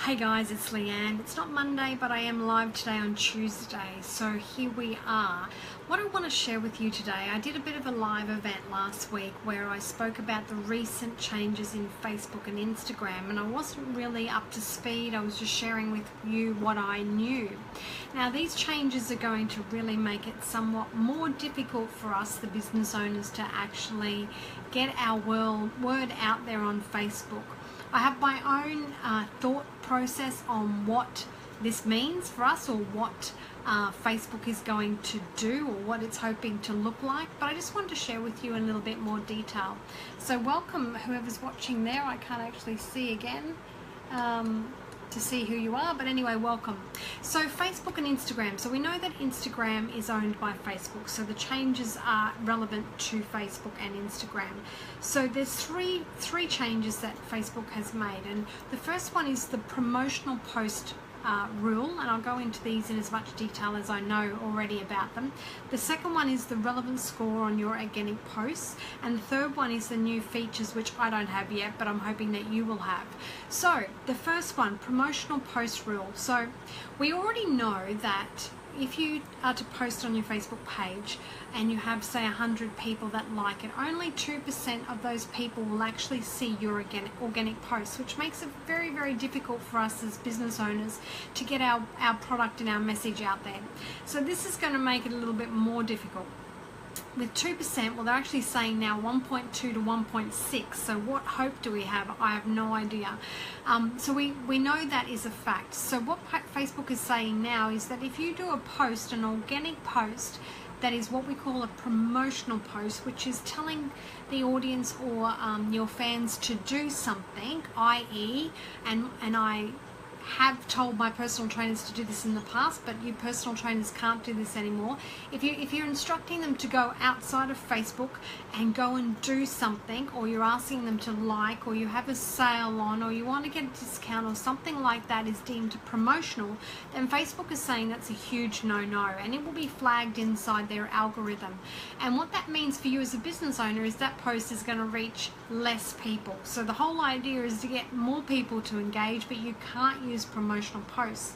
Hey guys, it's Leanne. It's not Monday, but I am live today on Tuesday. So here we are. What I want to share with you today, I did a bit of a live event last week where I spoke about the recent changes in Facebook and Instagram, and I wasn't really up to speed. I was just sharing with you what I knew. Now these changes are going to really make it somewhat more difficult for us, the business owners, to actually get our word out there on Facebook. I have my own thought process on what this means for us, or what Facebook is going to do, or what it's hoping to look like, but I just wanted to share with you in a little bit more detail. So welcome whoever's watching there. I can't actually see again to see who you are, but anyway, welcome. So Facebook and Instagram. So we know that Instagram is owned by Facebook, so the changes are relevant to Facebook and Instagram. So there's three changes that Facebook has made, and the first one is the promotional post rule, and I'll go into these in as much detail as I know already about them. The second one is the relevance score on your organic posts, and the third one is the new features, which I don't have yet, but I'm hoping that you will have. So the first one, promotional post rule. So we already know that if you are to post on your Facebook page and you have, say, 100 people that like it, only 2% of those people will actually see your organic posts, which makes it very, very difficult for us as business owners to get our product and our message out there. So this is going to make it a little bit more difficult. With 2%, well, they're actually saying now 1.2 to 1.6. So what hope do we have? I have no idea. So we know that is a fact. So what Facebook is saying now is that if you do a post, an organic post, that is what we call a promotional post, which is telling the audience or your fans to do something, i.e., and I have told my personal trainers to do this in the past, but you personal trainers can't do this anymore. If you're instructing them to go outside of Facebook and go and do something, or you're asking them to like, or you have a sale on, or you want to get a discount, or something like that is deemed promotional, then Facebook is saying that's a huge no-no, and it will be flagged inside their algorithm. And what that means for you as a business owner is that post is going to reach less people. So the whole idea is to get more people to engage, but you can't use promotional posts.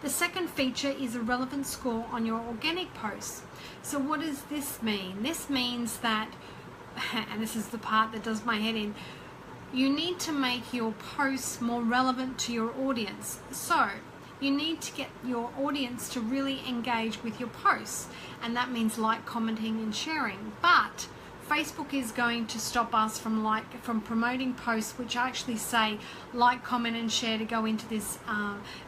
The second feature is a relevance score on your organic posts. So what does this mean? This means that, and this is the part that does my head in, you need to make your posts more relevant to your audience. So you need to get your audience to really engage with your posts, and that means like, commenting and sharing. But Facebook is going to stop us from promoting posts which actually say like, comment and share to go into this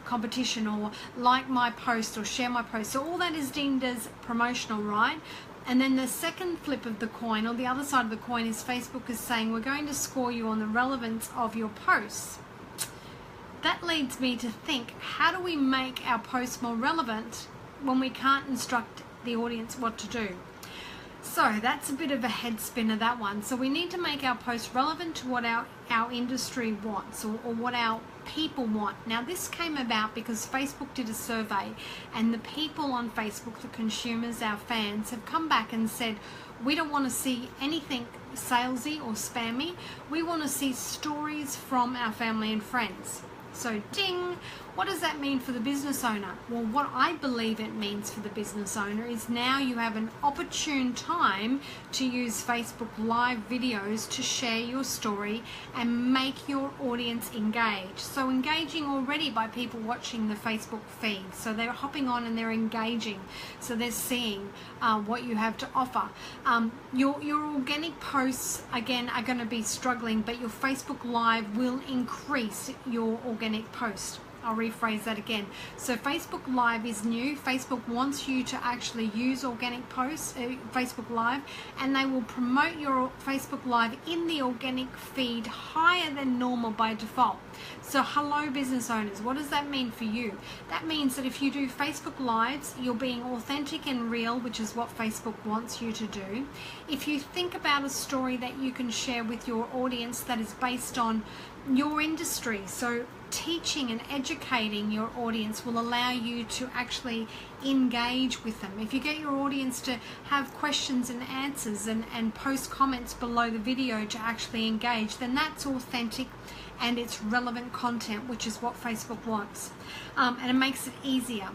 competition, or like my post or share my post. So all that is deemed as promotional, right? And then the second flip of the coin, or the other side of the coin, is Facebook is saying we're going to score you on the relevance of your posts. That leads me to think, how do we make our posts more relevant when we can't instruct the audience what to do? So that's a bit of a head spinner, that one. So we need to make our posts relevant to what our industry wants, or what our people want. Now this came about because Facebook did a survey, and the people on Facebook, the consumers, our fans, have come back and said, we don't want to see anything salesy or spammy. We want to see stories from our family and friends. So ding, what does that mean for the business owner? Well, what I believe it means for the business owner is now you have an opportune time to use Facebook Live videos to share your story and make your audience engage. So engaging already by people watching the Facebook feed. So they're hopping on and they're engaging. So they're seeing what you have to offer. Your organic posts, again, are going to be struggling, but your Facebook Live will increase your organic post. I'll rephrase that again. So Facebook Live is new. Facebook wants you to actually use organic posts, Facebook Live, and they will promote your Facebook Live in the organic feed higher than normal by default. So hello business owners, what does that mean for you? That means that if you do Facebook Lives, you're being authentic and real, which is what Facebook wants you to do. If you think about a story that you can share with your audience that is based on your industry, so teaching and educating your audience will allow you to actually engage with them. If you get your audience to have questions and answers and post comments below the video to actually engage, then that's authentic and it's relevant content, which is what Facebook wants. And it makes it easier.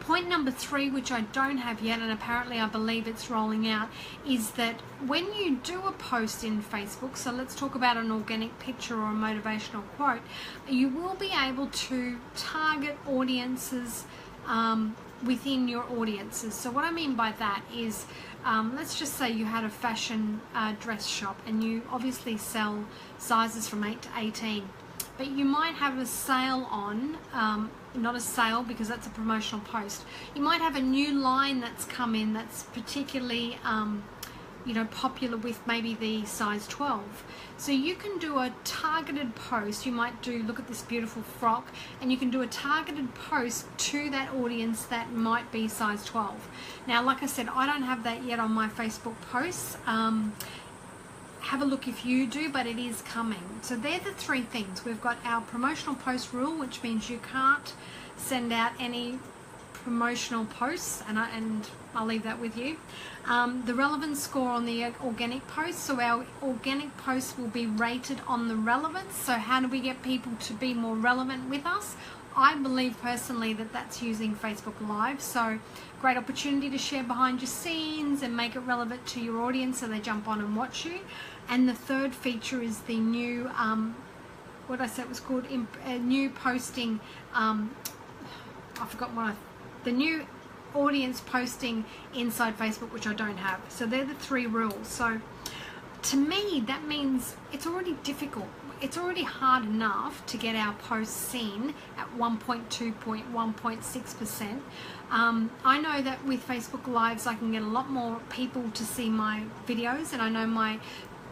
Point number 3, which I don't have yet, and apparently I believe it's rolling out, is that when you do a post in Facebook, so let's talk about an organic picture or a motivational quote, you will be able to target audiences within your audiences. So what I mean by that is, let's just say you had a fashion dress shop, and you obviously sell sizes from 8 to 18, but you might have a sale on, not a sale because that's a promotional post. You might have a new line that's come in that's particularly popular with maybe the size 12. So you can do a targeted post. You might do, look at this beautiful frock, and you can do a targeted post to that audience that might be size 12. Now, like I said, I don't have that yet on my Facebook posts. Have a look if you do, but it is coming. So they're the 3 things. We've got our promotional post rule, which means you can't send out any promotional posts, and I'll leave that with you. The relevance score on the organic post, so our organic posts will be rated on the relevance. So how do we get people to be more relevant with us? I believe personally that that's using Facebook Live. So great opportunity to share behind your scenes and make it relevant to your audience so they jump on and watch you. And the third feature is the new, what I said it was called, new posting, I forgot the new audience posting inside Facebook, which I don't have. So they're the 3 rules. So to me, that means it's already difficult. It's already hard enough to get our posts seen at 1.6%. I know that with Facebook Lives, I can get a lot more people to see my videos, and I know my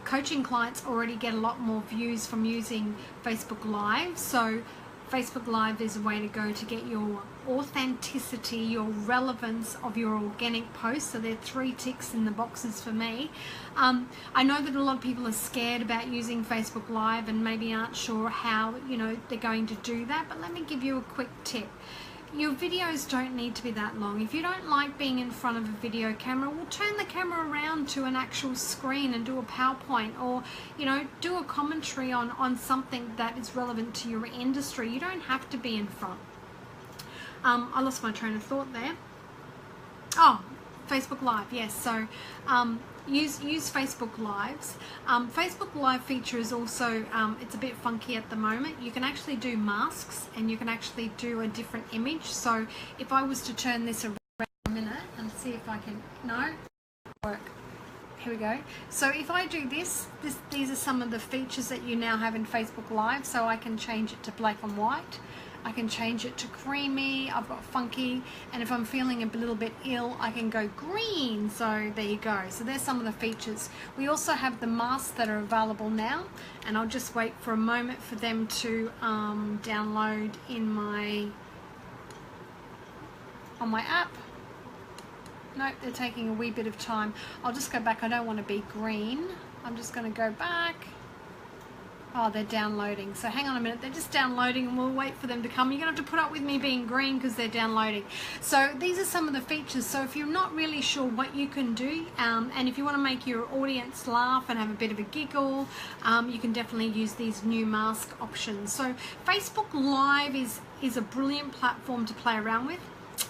coaching clients already get a lot more views from using Facebook Live. So Facebook Live is a way to go to get your authenticity, your relevance of your organic posts. So there are 3 ticks in the boxes for me. I know that a lot of people are scared about using Facebook Live and maybe aren't sure how they're going to do that, but let me give you a quick tip. Your videos don't need to be that long. If you don't like being in front of a video camera, well, turn the camera around to an actual screen and do a PowerPoint, or do a commentary on something that is relevant to your industry. You don't have to be in front. I lost my train of thought there. Oh, Facebook Live, yes. So use Facebook Lives. Facebook Live feature is also, it's a bit funky at the moment. You can actually do masks, and you can actually do a different image. So if I was to turn this around a minute and see if I can, no, work. Here we go. So if I do this, these are some of the features that you now have in Facebook Live. So I can change it to black and white. I can change it to creamy. I've got funky, and if I'm feeling a little bit ill, I can go green. So there you go. So there's some of the features. We also have the masks that are available now, and I'll just wait for a moment for them to download on my app. Nope, they're taking a wee bit of time. I'll just go back. I don't want to be green. I'm just going to go back. Oh, they're downloading. So hang on a minute. They're just downloading, and we'll wait for them to come. You're going to have to put up with me being green because they're downloading. So these are some of the features. So if you're not really sure what you can do, and if you want to make your audience laugh and have a bit of a giggle, you can definitely use these new mask options. So Facebook Live is a brilliant platform to play around with.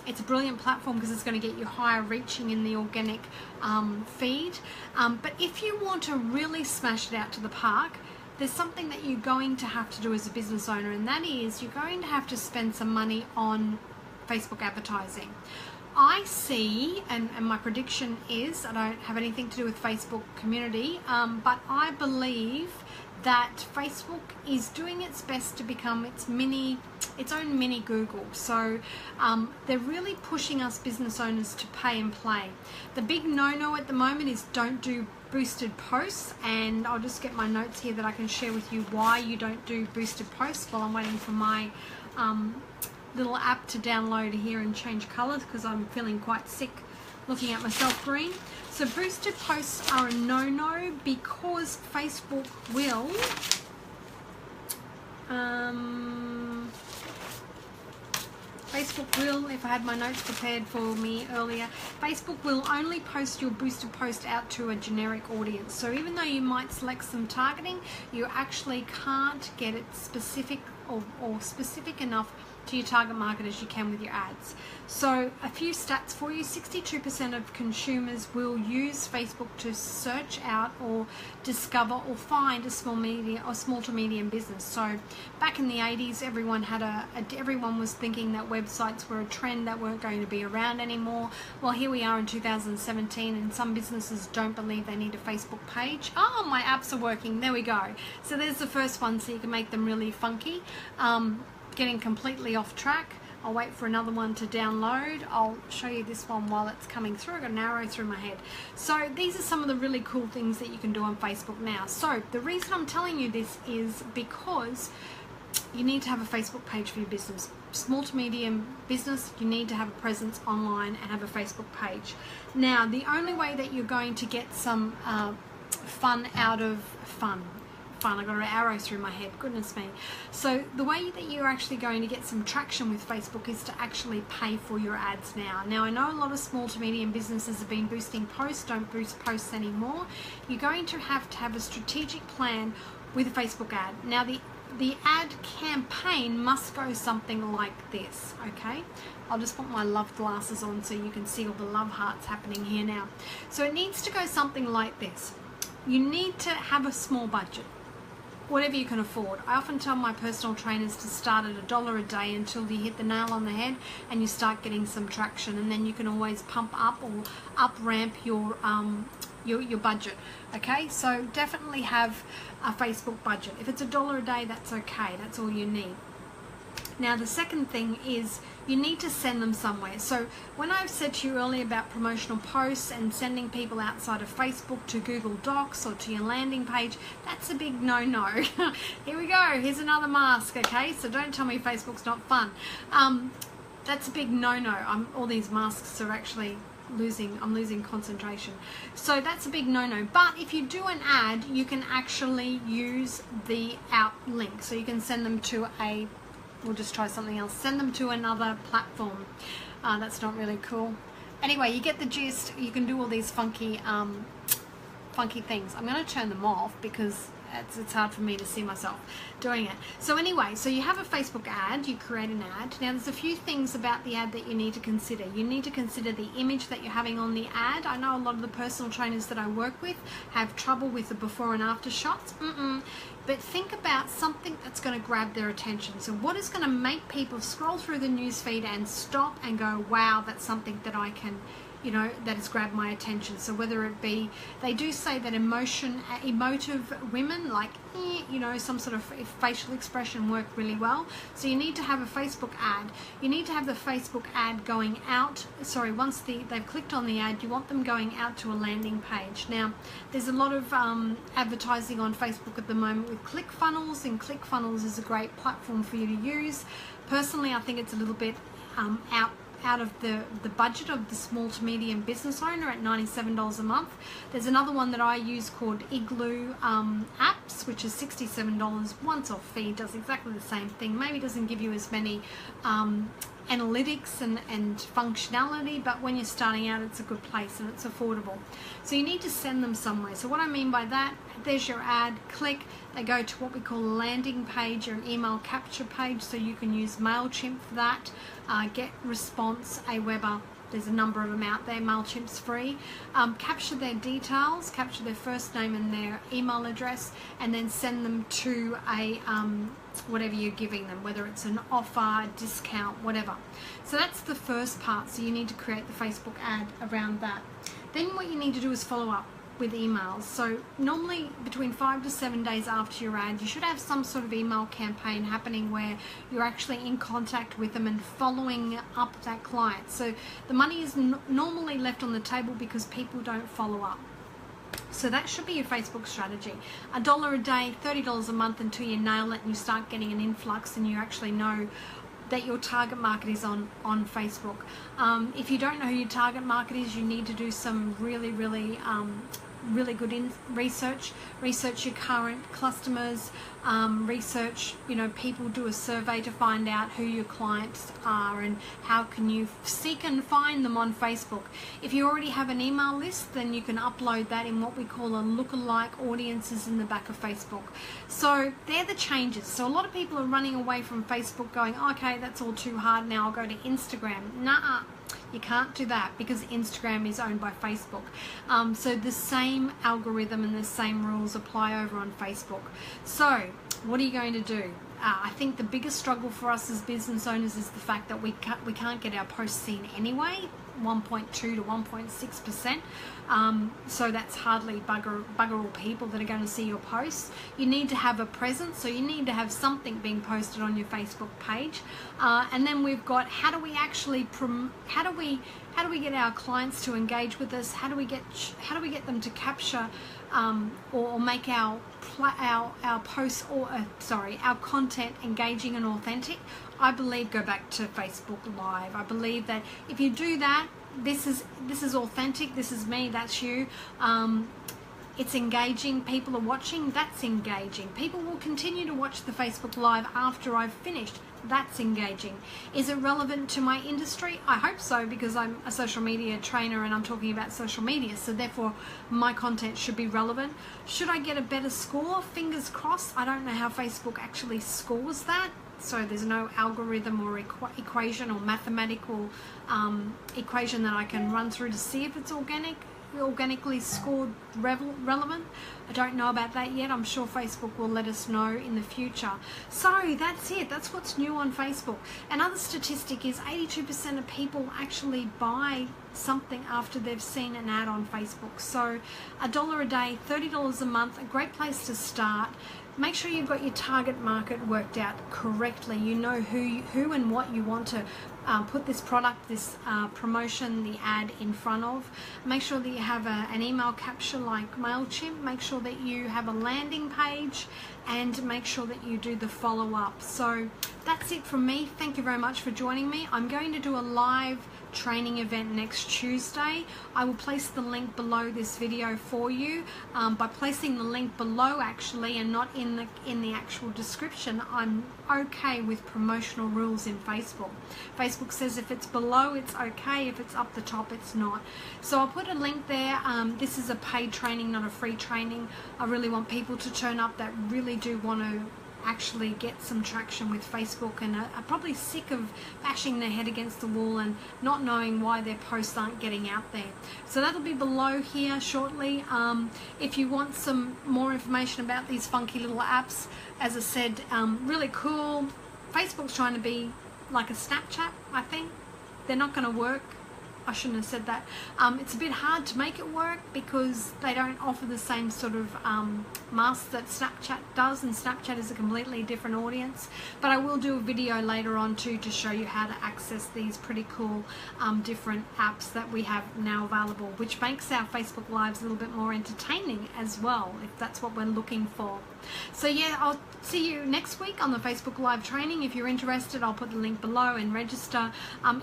It's a brilliant platform because it's going to get you higher reaching in the organic feed. But if you want to really smash it out to the park, there's something that you're going to have to do as a business owner, and that is you're going to have to spend some money on Facebook advertising. I see, and my prediction is, I don't have anything to do with Facebook community, but I believe that Facebook is doing its best to become its own mini Google. So they're really pushing us business owners to pay and play. The big no-no at the moment is don't do boosted posts, and I'll just get my notes here that I can share with you why you don't do boosted posts while I'm waiting for my little app to download here and change colors because I'm feeling quite sick looking at myself green. So boosted posts are a no-no because Facebook will Facebook will, if I had my notes prepared for me earlier, Facebook will only post your booster post out to a generic audience. So even though you might select some targeting, you actually can't get it specific or specific enough to your target market as you can with your ads. So a few stats for you: 62% of consumers will use Facebook to search out or discover or find a small to medium business. So back in the 80s, everyone was thinking that websites were a trend that weren't going to be around anymore. Well, here we are in 2017, and some businesses don't believe they need a Facebook page. Oh, my apps are working. There we go. So there's the first one, so you can make them really funky. Getting completely off track. I'll wait for another one to download. I'll show you this one while it's coming through. I've got an arrow through my head. So these are some of the really cool things that you can do on Facebook now. So the reason I'm telling you this is because you need to have a Facebook page for your business. Small to medium business, you need to have a presence online and have a Facebook page. Now, the only way that you're going to get some fun out of fun, I got an arrow through my head, goodness me. So the way that you're actually going to get some traction with Facebook is to actually pay for your ads now. Now, I know a lot of small to medium businesses have been boosting posts, don't boost posts anymore. You're going to have a strategic plan with a Facebook ad. Now, the ad campaign must go something like this, okay? I'll just put my love glasses on so you can see all the love hearts happening here now. So it needs to go something like this. You need to have a small budget, whatever you can afford. I often tell my personal trainers to start at $1 a day until you hit the nail on the head and you start getting some traction, and then you can always pump up or up ramp your budget. Okay, so definitely have a Facebook budget. If it's $1 a day, that's okay. That's all you need. Now, the second thing is you need to send them somewhere. So when I've said to you earlier about promotional posts and sending people outside of Facebook to Google Docs or to your landing page, that's a big no-no. Here we go. Here's another mask, okay? So don't tell me Facebook's not fun. That's a big no-no. All these masks are actually I'm losing concentration. So that's a big no-no. But if you do an ad, you can actually use the out link. So you can send them to we'll just try something else. Send them to another platform. That's not really cool. Anyway, you get the gist. You can do all these funky things. I'm going to turn them off because it's hard for me to see myself doing it. So anyway, so you have a Facebook ad, you create an ad. Now there's a few things about the ad that you need to consider. You need to consider the image that you're having on the ad. I know a lot of the personal trainers that I work with have trouble with the before and after shots. But think about something that's going to grab their attention. So what is going to make people scroll through the newsfeed and stop and go, wow, that's something that I can, that has grabbed my attention. So whether it be, they do say that emotive women, like, some sort of facial expression work really well. So you need to have a Facebook ad. You need to have the Facebook ad going out. Sorry, once they've clicked on the ad, you want them going out to a landing page. Now, there's a lot of advertising on Facebook at the moment with ClickFunnels, and ClickFunnels is a great platform for you to use. Personally, I think it's a little bit out of the budget of the small to medium business owner at $97 a month. There's another one that I use called Igloo Apps, which is $67 once-off fee. Does exactly the same thing. Maybe doesn't give you as many analytics and functionality, but when you're starting out, it's a good place and it's affordable. So you need to send them somewhere. So what I mean by that, there's your ad, click, they go to what we call a landing page or an email capture page, so you can use MailChimp for that. Get Response, Aweber, there's a number of them out there. MailChimp's free. Capture their details, capture their first name and their email address, and then send them to a whatever you're giving them, whether it's an offer, discount, whatever. So that's the first part. So you need to create the Facebook ad around that. Then what you need to do is follow up with emails. So normally between 5 to 7 days after your ad, you should have some sort of email campaign happening where you're actually in contact with them and following up that client. So the money is normally left on the table because people don't follow up. So that should be your Facebook strategy. $1 a day, $30 a month until you nail it and you start getting an influx and you actually know that your target market is on Facebook. If you don't know who your target market is, you need to do some really really good research your current customers, research, people, do a survey to find out who your clients are and how can you seek and find them on Facebook. If you already have an email list, then you can upload that in what we call a lookalike audiences in the back of Facebook. So they're the changes. So a lot of people are running away from Facebook going, okay, that's all too hard, now I'll go to Instagram. Nah, you can't do that because Instagram is owned by Facebook. So the same algorithm and the same rules apply over on Facebook. So what are you going to do? I think the biggest struggle for us as business owners is the fact that we can't get our posts seen anyway, 1.2 to 1.6%. So that's hardly bugger all people that are going to see your posts. You need to have a presence, so you need to have something being posted on your Facebook page. And then we've got, how do we actually how do we get our clients to engage with us? How do we get them to capture or make our posts, or our content engaging and authentic? I believe go back to Facebook Live. I believe that if you do that, this is authentic. This is me. That's you. It's engaging. People are watching. That's engaging. People will continue to watch the Facebook Live after I've finished. That's engaging. Is it relevant to my industry? I hope so, because I'm a social media trainer and I'm talking about social media, so therefore my content should be relevant. Should I get a better score? Fingers crossed. I don't know how Facebook actually scores that, so there's no algorithm or equation or mathematical equation that I can run through to see if it's organically scored relevant. I don't know about that yet. I'm sure Facebook will let us know in the future. So that's it. That's what's new on Facebook. Another statistic is 82% of people actually buy something after they've seen an ad on Facebook. So $1 a day, $30 a month, a great place to start. Make sure you've got your target market worked out correctly. You know who and what you want to put this product, this promotion, the ad in front of. Make sure that you have an email capture like MailChimp. Make sure that you have a landing page, and make sure that you do the follow-up. So that's it from me. Thank you very much for joining me. I'm going to do a live training event next Tuesday. I will place the link below this video for you. By placing the link below actually, and not in the actual description, I'm okay with promotional rules in Facebook. Facebook says if it's below, it's okay. If it's up the top, it's not. So I'll put a link there. This is a paid training, not a free training. I really want people to turn up that really do want to actually get some traction with Facebook and are probably sick of bashing their head against the wall and not knowing why their posts aren't getting out there. So that'll be below here shortly. If you want some more information about these funky little apps, as I said, really cool. Facebook's trying to be like a Snapchat, I think. They're not going to work. I shouldn't have said that. It's a bit hard to make it work because they don't offer the same sort of mask that Snapchat does, and Snapchat is a completely different audience. But I will do a video later on too to show you how to access these pretty cool different apps that we have now available, which makes our Facebook Lives a little bit more entertaining as well, if that's what we're looking for. So yeah, I'll see you next week on the Facebook Live training. If you're interested, I'll put the link below and register.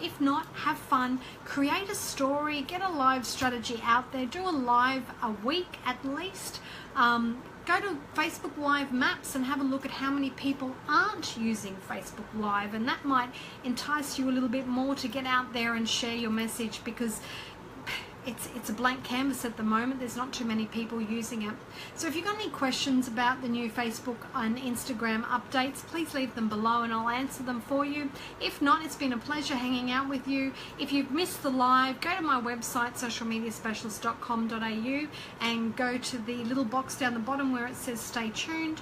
If not, have fun, create a story, get a live strategy out there, do a live a week at least. Go to Facebook Live Maps and have a look at how many people aren't using Facebook Live, and that might entice you a little bit more to get out there and share your message, because it's a blank canvas at the moment. There's not too many people using it. So if you've got any questions about the new Facebook and Instagram updates, please leave them below and I'll answer them for you. If not, it's been a pleasure hanging out with you. If you've missed the live, go to my website, socialmediaspecialist.com.au, and go to the little box down the bottom where it says stay tuned,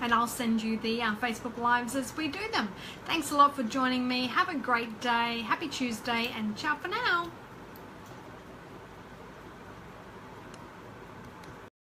and I'll send you the Facebook Lives as we do them. Thanks a lot for joining me. Have a great day. Happy Tuesday, and ciao for now.